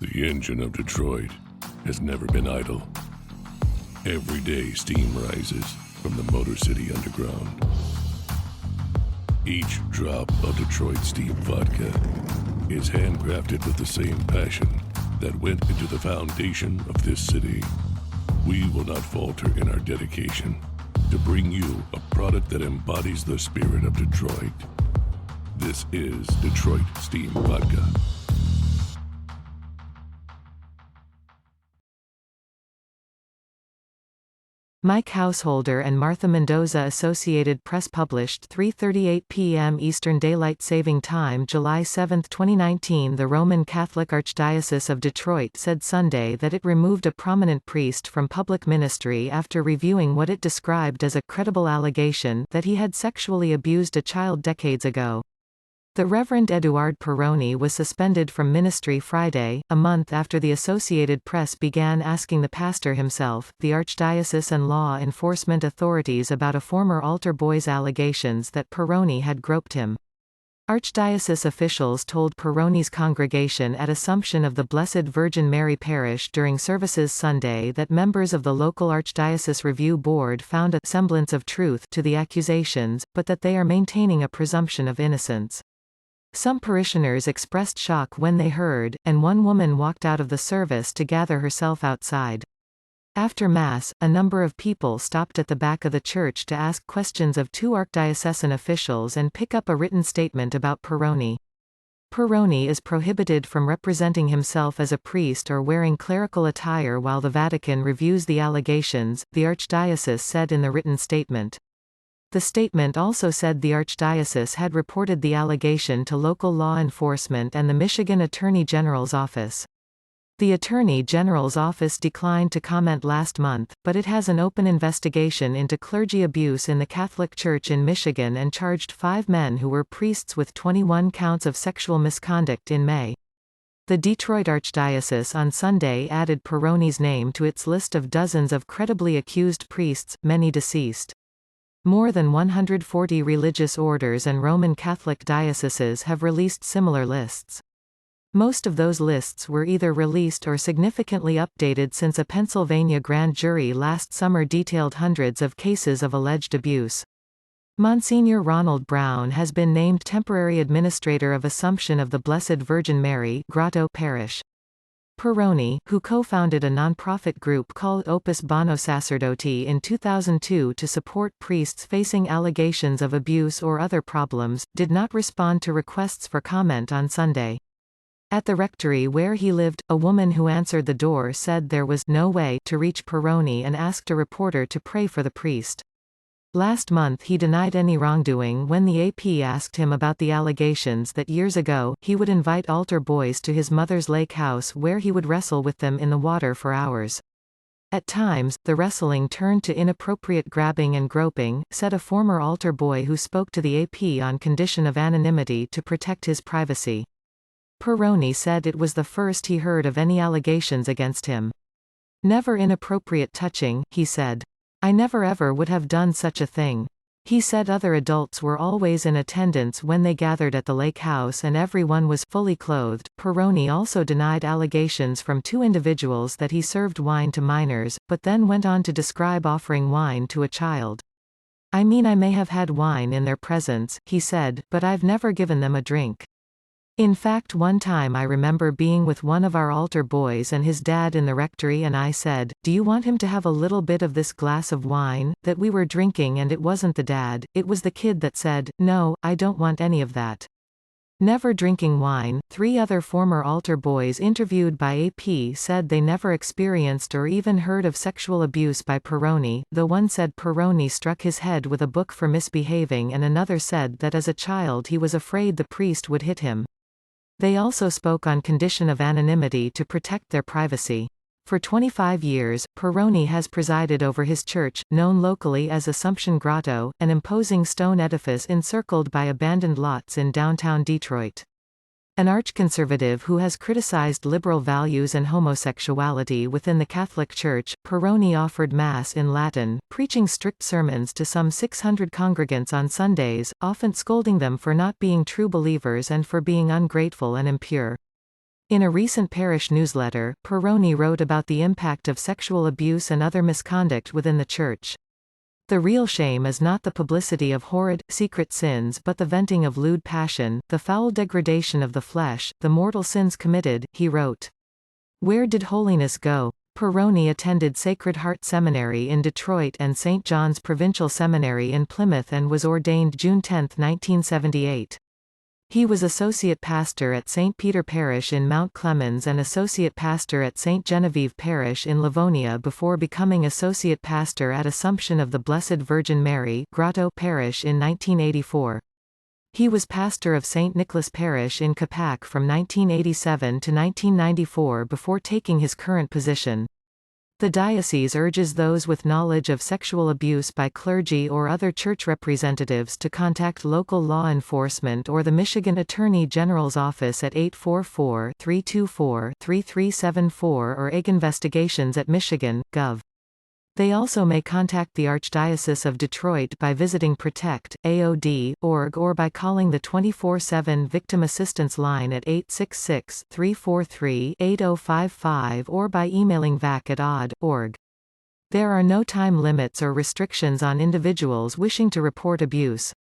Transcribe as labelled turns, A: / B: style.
A: The engine of Detroit has never been idle. Every day steam rises from the Motor City Underground. Each drop of Detroit steam vodka is handcrafted with the same passion that went into the foundation of this city. We will not falter in our dedication to bring you a product that embodies the spirit of Detroit. This is Detroit Steam Vodka.
B: Mike Householder and Martha Mendoza. Associated Press published 3:38 p.m. Eastern Daylight Saving Time, July 7, 2019. The Roman Catholic Archdiocese of Detroit said Sunday that it removed a prominent priest from public ministry after reviewing what it described as a credible allegation that he had sexually abused a child decades ago. The Reverend Eduard Peroni was suspended from ministry Friday, a month after the Associated Press began asking the pastor himself, the archdiocese and law enforcement authorities about a former altar boy's allegations that Peroni had groped him. Archdiocese officials told Peroni's congregation at Assumption of the Blessed Virgin Mary Parish during services Sunday that members of the local Archdiocese Review Board found a semblance of truth to the accusations, but that they are maintaining a presumption of innocence. Some parishioners expressed shock when they heard, and one woman walked out of the service to gather herself outside. After Mass, a number of people stopped at the back of the church to ask questions of two archdiocesan officials and pick up a written statement about Peroni. Peroni is prohibited from representing himself as a priest or wearing clerical attire while the Vatican reviews the allegations, the archdiocese said in the written statement. The statement also said the archdiocese had reported the allegation to local law enforcement and the Michigan Attorney General's office. The Attorney General's office declined to comment last month, but it has an open investigation into clergy abuse in the Catholic Church in Michigan and charged 5 men who were priests with 21 counts of sexual misconduct in May. The Detroit Archdiocese on Sunday added Peroni's name to its list of dozens of credibly accused priests, many deceased. More than 140 religious orders and Roman Catholic dioceses have released similar lists. Most of those lists were either released or significantly updated since a Pennsylvania grand jury last summer detailed hundreds of cases of alleged abuse. Monsignor Ronald Brown has been named temporary administrator of Assumption of the Blessed Virgin Mary Grotto Parish. Peroni, who co-founded a nonprofit group called Opus Bono Sacerdoti in 2002 to support priests facing allegations of abuse or other problems, did not respond to requests for comment on Sunday. At the rectory where he lived, a woman who answered the door said there was no way to reach Peroni and asked a reporter to pray for the priest. Last month he denied any wrongdoing when the AP asked him about the allegations that years ago, he would invite altar boys to his mother's lake house where he would wrestle with them in the water for hours. At times, the wrestling turned to inappropriate grabbing and groping, said a former altar boy who spoke to the AP on condition of anonymity to protect his privacy. Peroni said it was the first he heard of any allegations against him. "Never inappropriate touching," he said. "I never ever would have done such a thing." He said other adults were always in attendance when they gathered at the lake house and everyone was fully clothed. Peroni also denied allegations from 2 individuals that he served wine to minors, but then went on to describe offering wine to a child. "I mean, I may have had wine in their presence," he said, "but I've never given them a drink. In fact, one time I remember being with one of our altar boys and his dad in the rectory and I said, 'Do you want him to have a little bit of this glass of wine that we were drinking?' And it wasn't the dad, it was the kid that said, 'No, I don't want any of that.'" Never drinking wine. 3 other former altar boys interviewed by AP said they never experienced or even heard of sexual abuse by Peroni, though one said Peroni struck his head with a book for misbehaving and another said that as a child he was afraid the priest would hit him. They also spoke on condition of anonymity to protect their privacy. For 25 years, Peroni has presided over his church, known locally as Assumption Grotto, an imposing stone edifice encircled by abandoned lots in downtown Detroit. An archconservative who has criticized liberal values and homosexuality within the Catholic Church, Peroni offered Mass in Latin, preaching strict sermons to some 600 congregants on Sundays, often scolding them for not being true believers and for being ungrateful and impure. In a recent parish newsletter, Perroni wrote about the impact of sexual abuse and other misconduct within the Church. The real shame is not the publicity of horrid, secret sins but the venting of lewd passion, the foul degradation of the flesh, the mortal sins committed, he wrote. Where did holiness go? Perroni attended Sacred Heart Seminary in Detroit and St. John's Provincial Seminary in Plymouth and was ordained June 10, 1978. He was associate pastor at St. Peter Parish in Mount Clemens and associate pastor at St. Genevieve Parish in Livonia before becoming associate pastor at Assumption of the Blessed Virgin Mary Grotto Parish in 1984. He was pastor of St. Nicholas Parish in Capac from 1987 to 1994 before taking his current position. The diocese urges those with knowledge of sexual abuse by clergy or other church representatives to contact local law enforcement or the Michigan Attorney General's office at 844-324-3374 or eginvestigations@michigan.gov. They also may contact the Archdiocese of Detroit by visiting protect.aod.org or by calling the 24/7 Victim Assistance Line at 866-343-8055 or by emailing vac@aod.org. There are no time limits or restrictions on individuals wishing to report abuse.